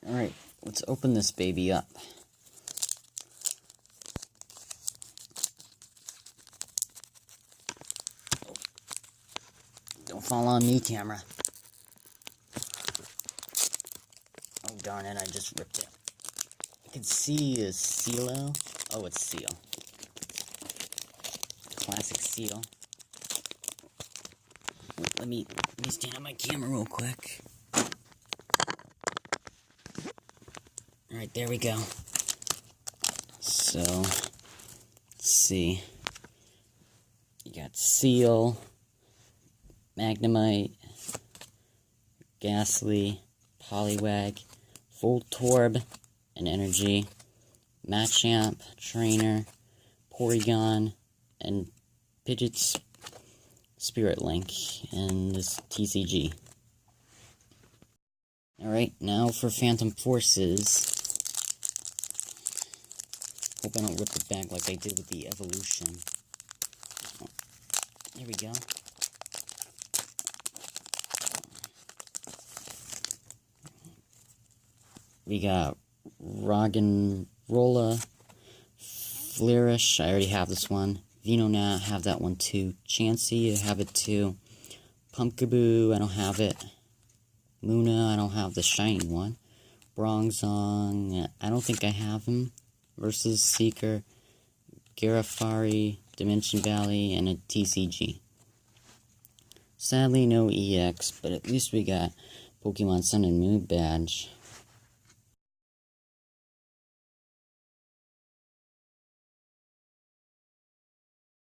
Alright, let's open this baby up. Don't fall on me, camera. Oh darn it, I just ripped it. I can see a Sealo. Oh, it's Seal. Classic Seal. Let me stand up my camera real quick. Alright, there we go. So, let's see. You got Seal, Magnemite, Ghastly, Poliwag, Voltorb, and Energy, Machamp, Trainer, Porygon, and Pidgeot's Spirit Link, and this TCG. Alright, now for Phantom Forces. Hope I don't rip the back like I did with the Evolution. Oh, there we go. We got Roggenrola, Flourish, I already have this one. Venonat, I have that one too. Chansey, I have it too. Pumpkaboo, I don't have it. Luna, I don't have the shiny one. Bronzong, I don't think I have him. Versus Seeker, Garafari, Dimension Valley, and a TCG. Sadly, no EX, but at least we got Pokemon Sun and Moon badge.